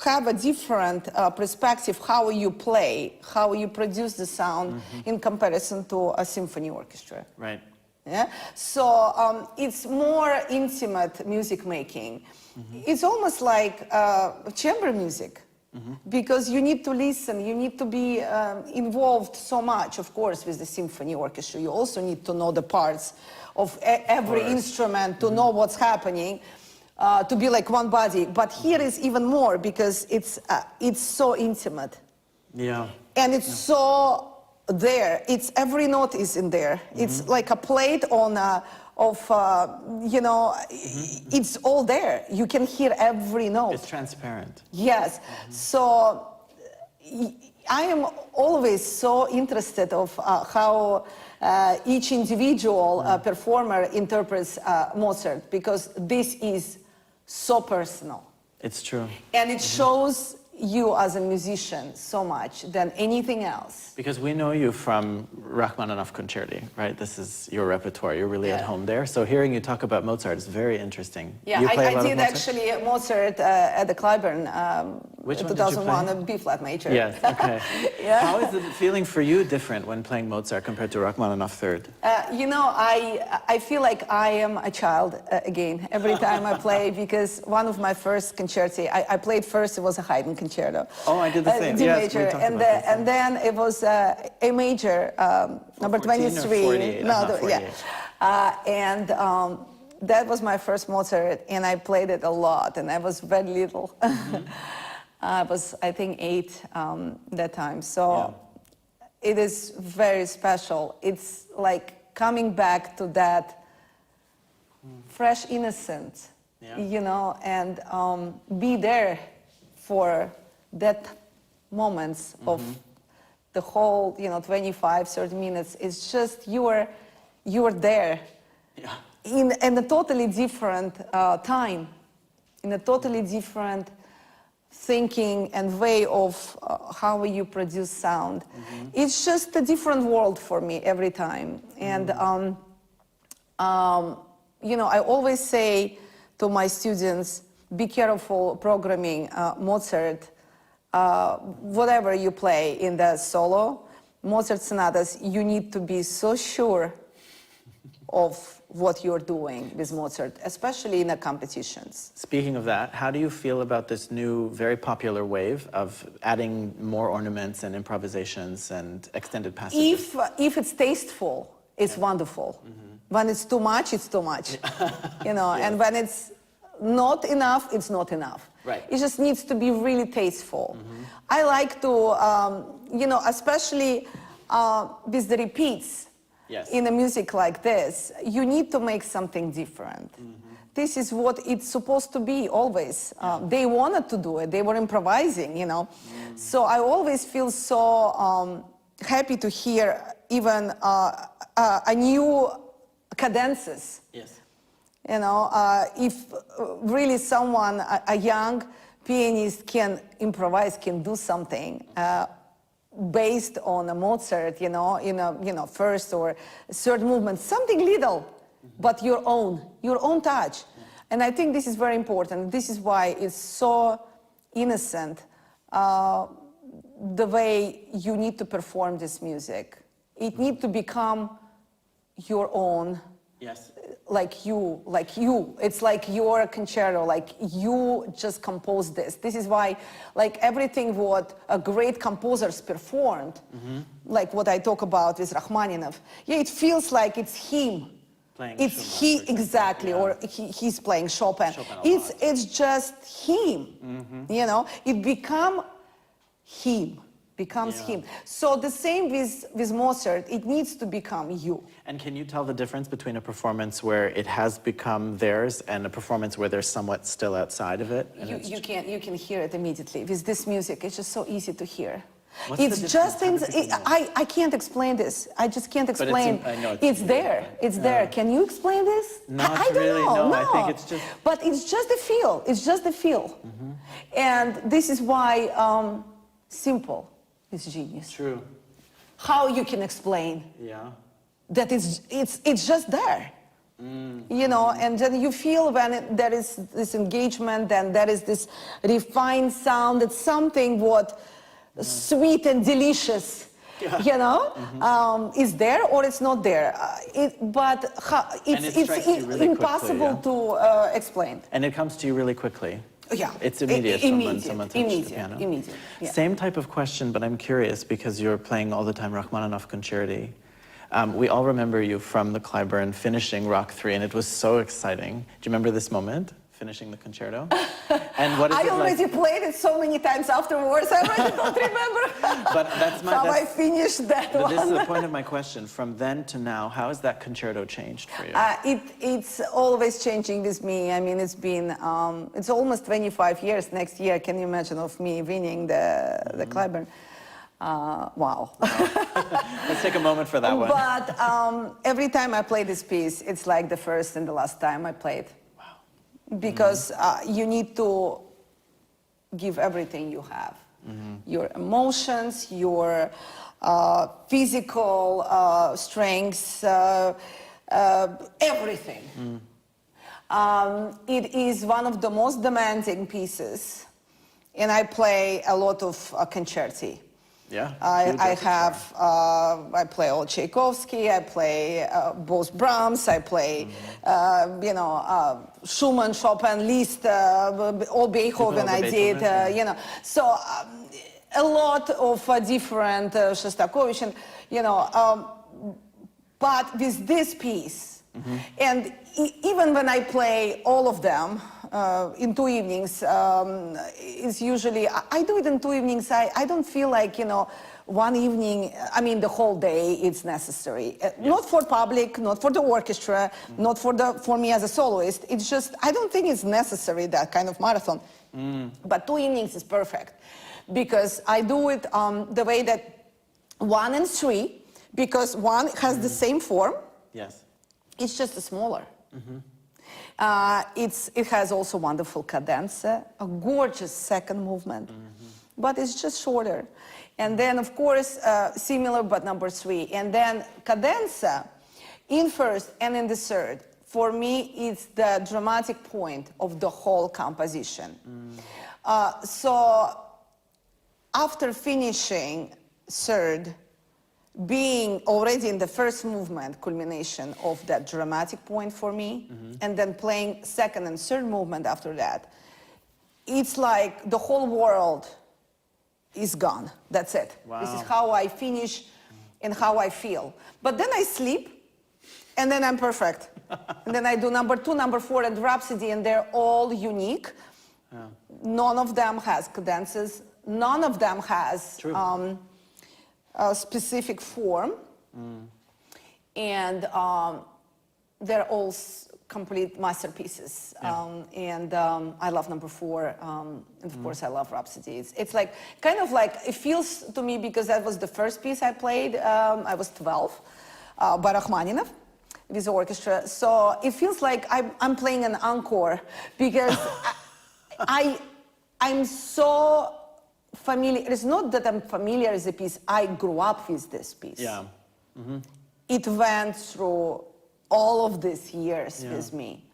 Speaker 2: have a different perspective how you play, how you produce the sound in comparison to a symphony orchestra.
Speaker 1: Right.
Speaker 2: Yeah? So it's more intimate music making. It's almost like chamber music. because you need to listen, you need to be involved so much, of course, with the symphony orchestra. You also need to know the parts of every instrument, to know what's happening, to be like one body. But here is even more, because it's so intimate.
Speaker 1: Yeah.
Speaker 2: And it's so there. It's every note is in there. It's like a plate on you know, it's all there. You can hear every note.
Speaker 1: It's transparent.
Speaker 2: Yes. So I am always so interested of how each individual performer interprets Mozart, because this is so personal.
Speaker 1: It's true.
Speaker 2: And it shows you as a musician so much than anything else.
Speaker 1: Because we know you from Rachmaninoff Concerti, right? This is your repertoire. You're really at home there. So hearing you talk about Mozart is very interesting.
Speaker 2: Yeah,
Speaker 1: you play
Speaker 2: I did actually Mozart at the Clyburn
Speaker 1: Which one
Speaker 2: 2001,
Speaker 1: did you
Speaker 2: a B-flat major.
Speaker 1: Yes, okay.
Speaker 2: Yeah.
Speaker 1: How is the feeling for you different when playing Mozart compared to Rachmaninoff Third?
Speaker 2: You know, I feel like I am a child again every time I play, because one of my first concerti, I played first, it was a Haydn concerto.
Speaker 1: Oh, I did the same.
Speaker 2: D
Speaker 1: Yes,
Speaker 2: major,
Speaker 1: we talked about this,
Speaker 2: and then it was A major, number 23.
Speaker 1: 48,
Speaker 2: No,
Speaker 1: 48.
Speaker 2: And that was my first Mozart, and I played it a lot, and I was very little. I was, I think, 8 that time. So it is very special. It's like coming back to that fresh innocence, you know, and be there for that moments of the whole, you know, 25, 30 minutes. It's just you're there in a totally different time, in a totally different thinking and way of how you produce sound. It's just a different world for me every time. And, you know, I always say to my students, be careful programming Mozart, whatever you play in the solo, Mozart sonatas, you need to be so sure of what you're doing with Mozart, especially in the competitions.
Speaker 1: Speaking of that, how do you feel about this new, very popular wave of adding more ornaments and improvisations and extended passages?
Speaker 2: If it's tasteful, it's wonderful. When it's too much, it's too much. You know, and when it's not enough, it's not enough.
Speaker 1: Right.
Speaker 2: It just needs to be really tasteful. I like to, you know, especially with the repeats in a music like this, you need to make something different. This is what it's supposed to be always. They wanted to do it. They were improvising, you know. So I always feel so happy to hear even a new cadences.
Speaker 1: Yes.
Speaker 2: You know, if really someone, a young pianist can improvise, can do something based on a Mozart, you know, in a, you know, first or third movement, something little, but your own touch. And I think this is very important. This is why it's so innocent, the way you need to perform this music. It needs to become your own.
Speaker 1: Yes.
Speaker 2: Like you. It's like your concerto, like you just composed this. This is why, like everything what a great composers performed, like what I talk about with Rachmaninoff, it feels like it's him.
Speaker 1: Playing
Speaker 2: it's
Speaker 1: Schumann,
Speaker 2: he, exactly, or he's playing Chopin. It's just him, you know? It becomes him. So the same with Mozart, it needs to become you.
Speaker 1: And can you tell the difference between a performance where it has become theirs and a performance where they're somewhat still outside of it?
Speaker 2: You can hear it immediately. With this music, it's just so easy to hear.
Speaker 1: What's the
Speaker 2: It's just,
Speaker 1: difference?
Speaker 2: I can't explain this. I just can't
Speaker 1: But
Speaker 2: explain.
Speaker 1: I know
Speaker 2: it's there. It's there. Can you explain this?
Speaker 1: Not
Speaker 2: I don't
Speaker 1: really,
Speaker 2: know.
Speaker 1: no. I think it's just...
Speaker 2: But it's just a feel. It's just a feel. And this is why simple is genius.
Speaker 1: True.
Speaker 2: How you can explain that it's just there. You know, and then you feel when there is this engagement and there is this refined sound, it's something what sweet and delicious, you know, is there or it's not there. It's
Speaker 1: really
Speaker 2: impossible
Speaker 1: quickly,
Speaker 2: to explain.
Speaker 1: And it comes to you really quickly.
Speaker 2: Yeah.
Speaker 1: It's immediate. Someone touched the
Speaker 2: Immediate.
Speaker 1: piano.
Speaker 2: Immediate. Yeah.
Speaker 1: Same type of question, but I'm curious because you're playing all the time Rachmaninoff concerti. We all remember you from the Clyburn finishing Rock 3, and it was so exciting. Do you remember this moment, finishing the concerto? And what is
Speaker 2: I
Speaker 1: it
Speaker 2: already
Speaker 1: like?
Speaker 2: played it so many times afterwards, I already don't remember
Speaker 1: But that's
Speaker 2: how I finished that
Speaker 1: but
Speaker 2: one.
Speaker 1: this is the point of my question. From then to now, how has that concerto changed for you?
Speaker 2: It's always changing with me. I mean, it's been, it's almost 25 years next year. Can you imagine of me winning the Clyburn? Wow.
Speaker 1: Let's take a moment for that one.
Speaker 2: But every time I play this piece, it's like the first and the last time I played. Wow. Because you need to give everything you have. Your emotions, your physical strengths, everything. It is one of the most demanding pieces, and I play a lot of concerti.
Speaker 1: Yeah.
Speaker 2: I play all Tchaikovsky, I play both Brahms, I play, Schumann, Chopin, Liszt, all Beethoven I did, So a lot of different Shostakovich, and, but with this piece, and even when I play all of them, in 2 evenings, it's usually, I do it in 2 evenings. I don't feel like, one evening, I mean, the whole day it's necessary. Not for public, not for the orchestra, not for me as a soloist. It's just, I don't think it's necessary, that kind of marathon. But 2 evenings is perfect. Because I do it the way that 1 and 3, because 1 has the same form.
Speaker 1: Yes.
Speaker 2: It's just smaller. It has also wonderful cadenza, a gorgeous second movement, but it's just shorter. And then, of course, similar but number 3. And then cadenza in first and in the third, for me, it's the dramatic point of the whole composition. So after finishing third, being already in the first movement, culmination of that dramatic point for me, and then playing second and third movement after that, it's like the whole world is gone. That's it.
Speaker 1: Wow.
Speaker 2: This is how I finish and how I feel. But then I sleep, and then I'm perfect. And then I do number 2, number 4, and Rhapsody, and they're all unique.
Speaker 1: Yeah.
Speaker 2: None of them has cadenzas. None of them has a specific form, and they're all complete masterpieces. I love number 4, and of course I love Rhapsody. It's like, kind of like, it feels to me, because that was the first piece I played, I was 12, by Rachmaninoff, with the orchestra. So it feels like I'm playing an encore, because I'm so familiar. It's not that I'm familiar with the piece. I grew up with this piece.
Speaker 1: Yeah.
Speaker 2: It went through all of these years with me.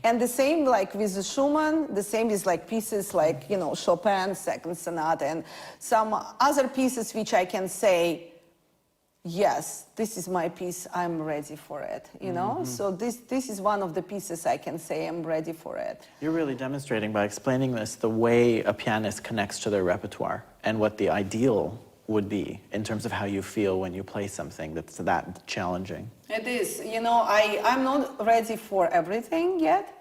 Speaker 2: And the same like with the Schumann, the same is like pieces like, Chopin, Second Sonata, and some other pieces which I can say, yes, this is my piece, I'm ready for it, So this is one of the pieces I can say I'm ready for it.
Speaker 1: You're really demonstrating by explaining this the way a pianist connects to their repertoire and what the ideal would be in terms of how you feel when you play something that's that challenging.
Speaker 2: It is. I'm not ready for everything yet.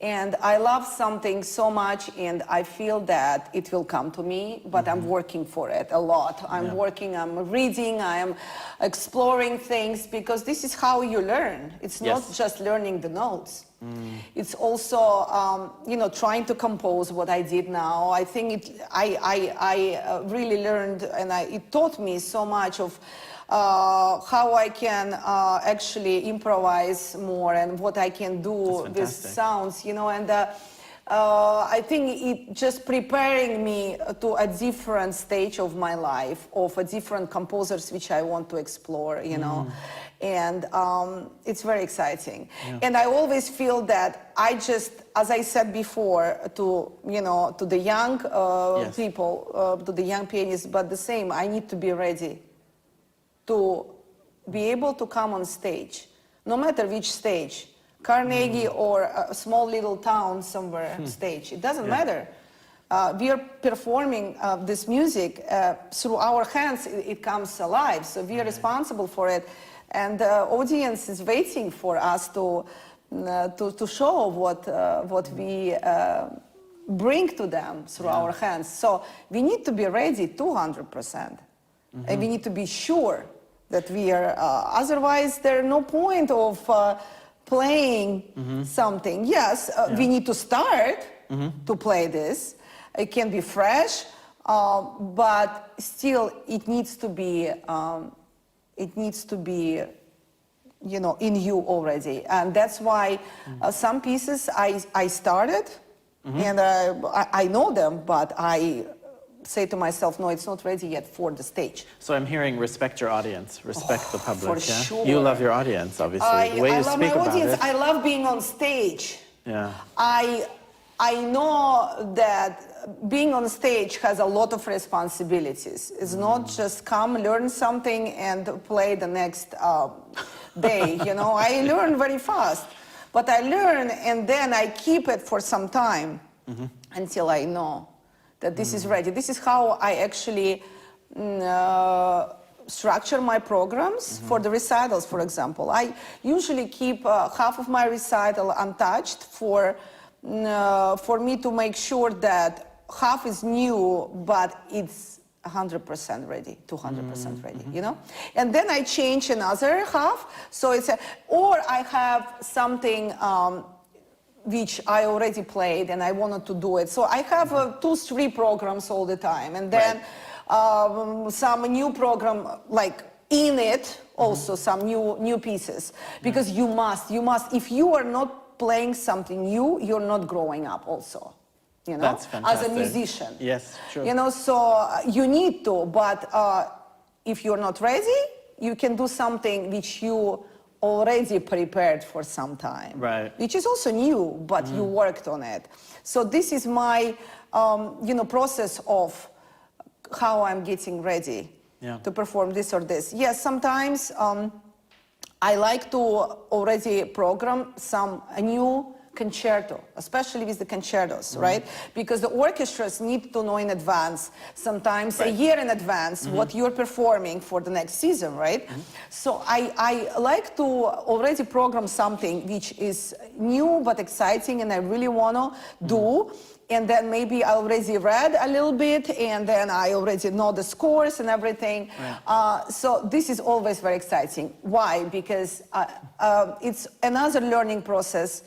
Speaker 2: And I love something so much, and I feel that it will come to me, but I'm working for it a lot. I'm working, I'm reading, I'm exploring things, because this is how you learn. It's not just learning the notes. It's also, trying to compose what I did now. I think I really learned, and it taught me so much of how I can actually improvise more, and what I can do with sounds, and I think it just preparing me to a different stage of my life, of a different composers which I want to explore, and it's very exciting. And I always feel that I just, as I said before, to the young people, to the young pianists, but the same, I need to be ready to be able to come on stage, no matter which stage, Carnegie or a small little town somewhere on stage. It doesn't matter. We are performing this music through our hands. It comes alive, so we are responsible for it, and the audience is waiting for us to show what we bring to them through our hands. So we need to be ready 200%, and we need to be sure that we are. Otherwise, there's no point of playing something. Yes, we need to start to play this. It can be fresh, but still it needs to be, you know, in you already. And that's why some pieces I started, and I know them, but I say to myself, no, it's not ready yet for the stage.
Speaker 1: So I'm hearing respect your audience, respect the public.
Speaker 2: For sure.
Speaker 1: You love your audience, obviously. The way
Speaker 2: I
Speaker 1: you
Speaker 2: love
Speaker 1: speak
Speaker 2: my
Speaker 1: about
Speaker 2: audience.
Speaker 1: it.
Speaker 2: I love being on stage.
Speaker 1: Yeah.
Speaker 2: I know that being on stage has a lot of responsibilities. It's not just come, learn something, and play the next day. You know, I learn very fast, but I learn and then I keep it for some time until I know that this is ready. This is how I actually structure my programs for the recitals, for example. I usually keep half of my recital untouched for me to make sure that half is new, but it's 100% ready, 200% ready, you know? And then I change another half, so it's or I have something which I already played and I wanted to do it. So I have 2-3 programs all the time, and then some new program, like in it, also some new pieces, because you must, if you are not playing something new, you're not growing up also, you know,
Speaker 1: That's fantastic.
Speaker 2: as a musician.
Speaker 1: Yes, true.
Speaker 2: You know, so you need to, but if you're not ready, you can do something which you already prepared for some time,
Speaker 1: right?
Speaker 2: Which is also new, but you worked on it. So this is my, you know, process of how I'm getting ready to perform this or this. Yes, sometimes I like to already program a new concerto, especially with the concertos, right? Because the orchestras need to know in advance, sometimes a year in advance, what you're performing for the next season, right? So I like to already program something which is new but exciting and I really want to do. And then maybe I already read a little bit, and then I already know the scores and everything. Right. So this is always very exciting. Why? Because it's another learning process.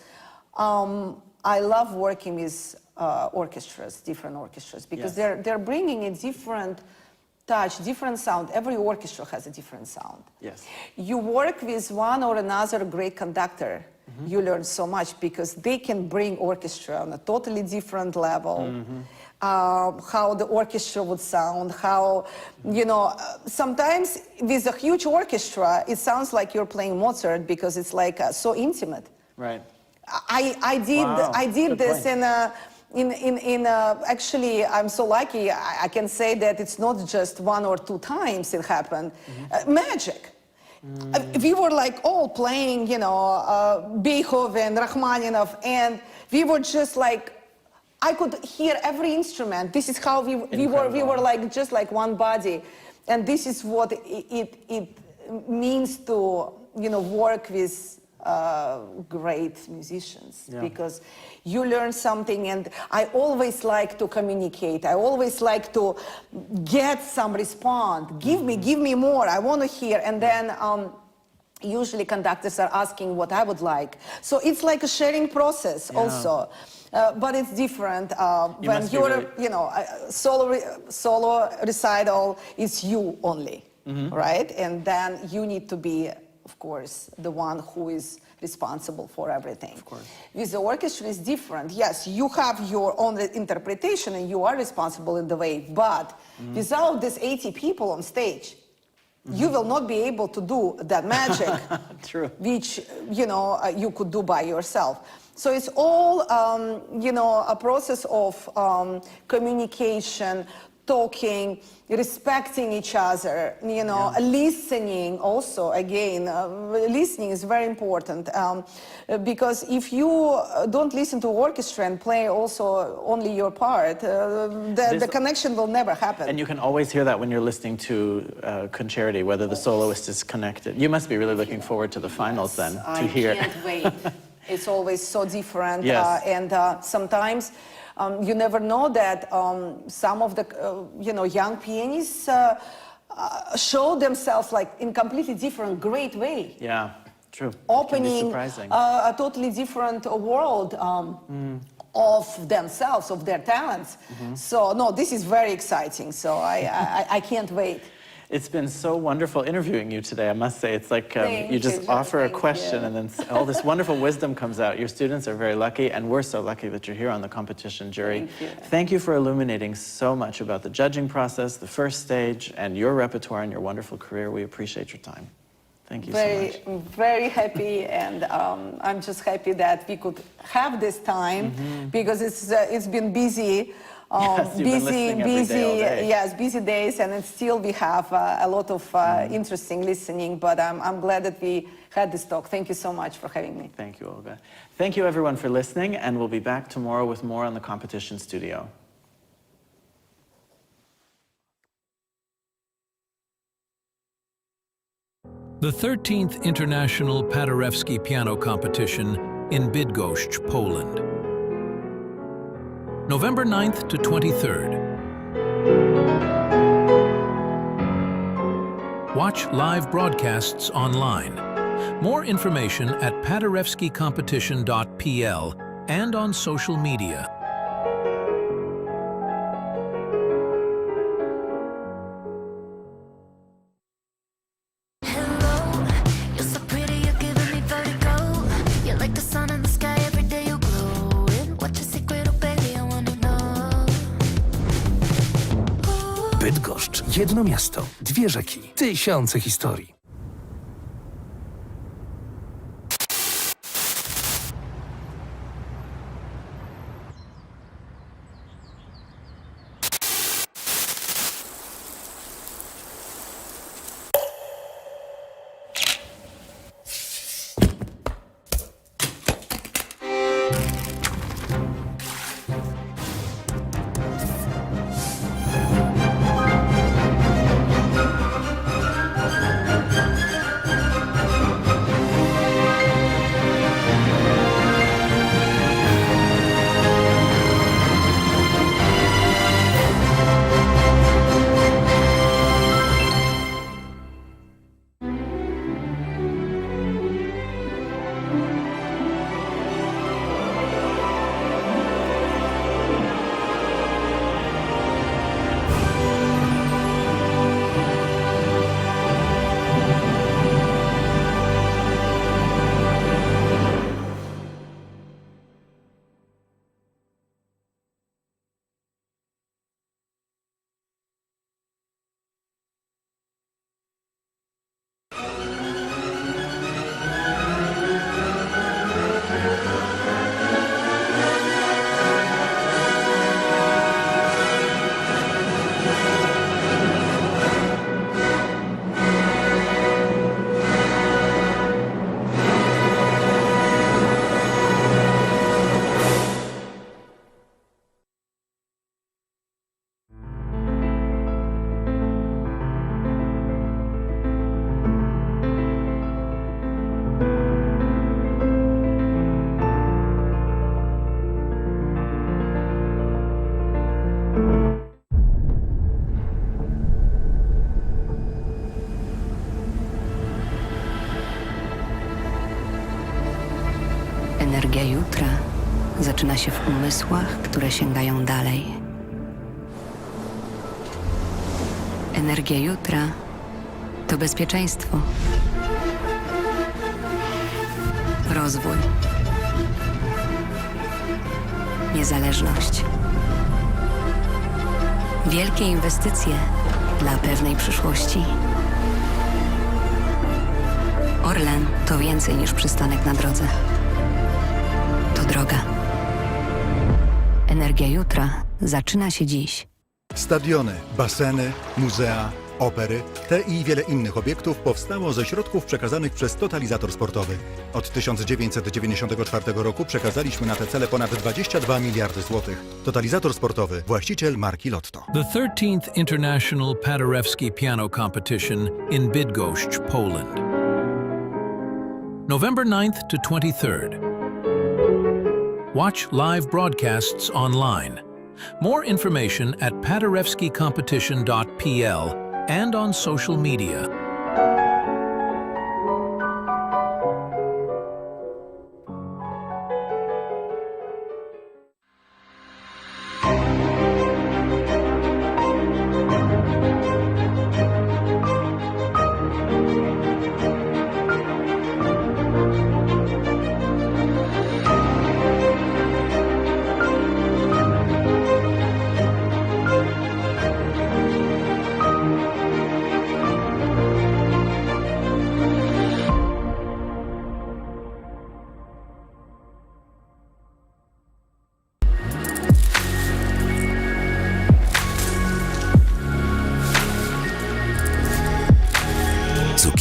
Speaker 2: I love working with orchestras, different orchestras, because they're bringing a different touch, different sound. Every orchestra has a different sound. Yes. You work with one or another great conductor. You learn so much because they can bring orchestra on a totally different level. How the orchestra would sound, how, you know, sometimes with a huge orchestra, it sounds like you're playing Mozart because it's like so intimate. Right. I did this in actually, I'm so lucky, I can say that it's not just 1 or 2 times it happened. Magic. We were like all playing, you know, Beethoven, Rachmaninoff, and we were just like, I could hear every instrument. This is how we were like just like one body, and this is what it means to, you know, work with great musicians, because you learn something, and I always like to communicate. I always like to get some response. Give me more. I want to hear. And then usually conductors are asking what I would like. So it's like a sharing process also. But it's different when you're, you know, solo recital, it's you only, right? And then you need to be, of course, the one who is responsible for everything. Of course. With the orchestra, it's different. Yes, you have your own interpretation and you are responsible in the way, but without these 80 people on stage, you will not be able to do that magic, which, you know, you could do by yourself. So it's all, you know, a process of communication, talking, respecting each other, you know, listening also, again, listening is very important, because if you don't listen to orchestra and play also only your part, the connection will never happen.
Speaker 1: And you can always hear that when you're listening to concerti, whether the soloist is connected. You must be really looking forward to the finals then, to hear.
Speaker 2: I can't wait. It's always so different,
Speaker 1: Yes.
Speaker 2: and sometimes you never know that some of the you know, young pianists show themselves like in completely different, great way.
Speaker 1: Yeah, true.
Speaker 2: Opening
Speaker 1: surprising.
Speaker 2: A totally different world of themselves, of their talents. So no, this is very exciting. So I can't wait.
Speaker 1: It's been so wonderful interviewing you today, I must say. It's like you just
Speaker 2: John.
Speaker 1: offer a
Speaker 2: Thank
Speaker 1: question
Speaker 2: you.
Speaker 1: and then all this wonderful wisdom comes out. Your students are very lucky, and we're so lucky that you're here on the competition jury.
Speaker 2: Thank you.
Speaker 1: Thank you for illuminating so much about the judging process, the first stage, and your repertoire and your wonderful career. We appreciate your time. Thank you so much.
Speaker 2: Very happy, and I'm just happy that we could have this time, because it's been busy.
Speaker 1: Yes, you've been listening every day, all day.
Speaker 2: Yes, busy days, and it's still we have a lot of interesting listening. But I'm glad that we had this talk. Thank you so much for having me.
Speaker 1: Thank you, Olga. Thank you, everyone, for listening, and we'll be back tomorrow with more on the competition studio.
Speaker 3: The 13th International Paderewski Piano Competition in Bydgoszcz, Poland. November 9th to 23rd. Watch live broadcasts online. More information at paderewskicompetition.pl and on social media.
Speaker 4: Bydgoszcz. Jedno miasto, dwie rzeki, tysiące historii.
Speaker 5: Energia jutra zaczyna się w umysłach, które sięgają dalej. Energia jutra to bezpieczeństwo, rozwój, niezależność, wielkie inwestycje dla pewnej przyszłości. ORLEN to więcej niż przystanek na drodze. To droga. Energia jutra zaczyna się dziś.
Speaker 6: Stadiony, baseny, muzea, opery, te i wiele innych obiektów powstało ze środków przekazanych przez Totalizator Sportowy. Od 1994 roku przekazaliśmy na te cele ponad 22 miliardy złotych. Totalizator Sportowy, właściciel marki Lotto.
Speaker 3: The 13th International Paderewski Piano Competition in Bydgoszcz, Poland. November 9th to 23rd. Watch live broadcasts online. More information at paderewskicompetition.pl and on social media.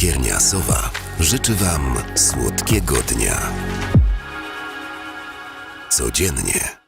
Speaker 7: Cukiernia Sowa życzy Wam słodkiego dnia. Codziennie.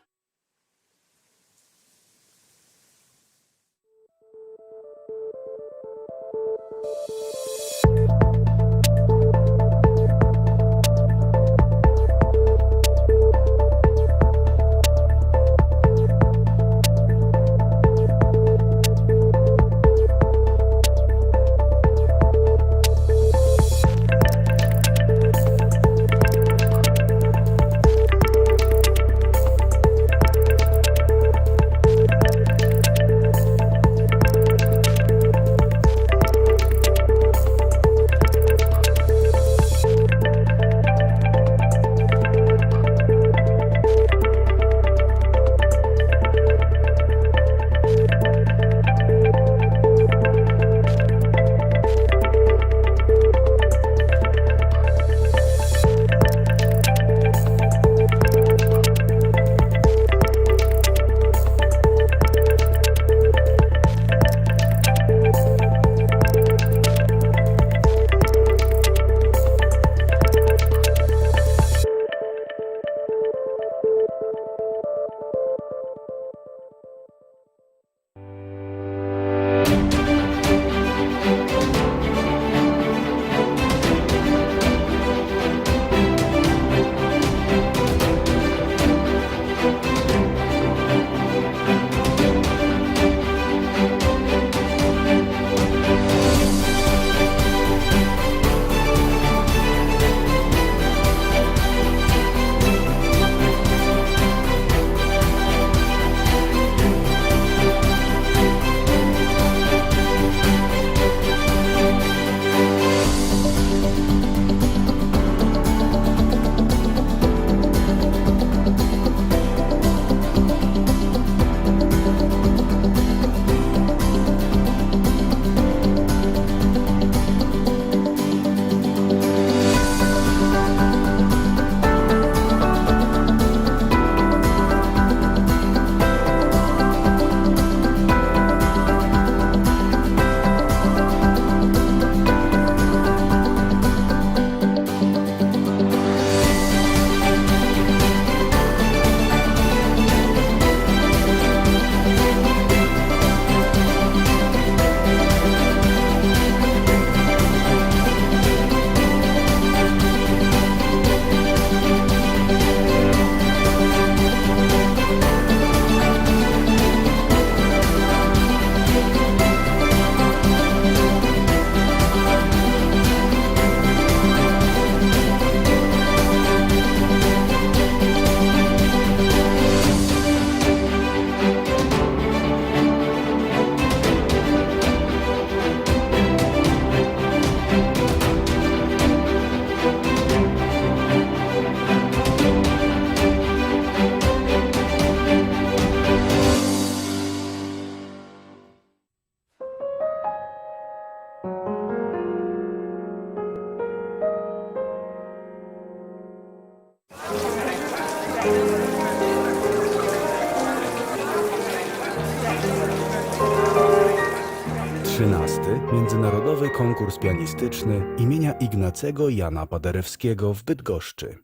Speaker 8: 13. Międzynarodowy Konkurs Pianistyczny imienia Ignacego Jana Paderewskiego w Bydgoszczy.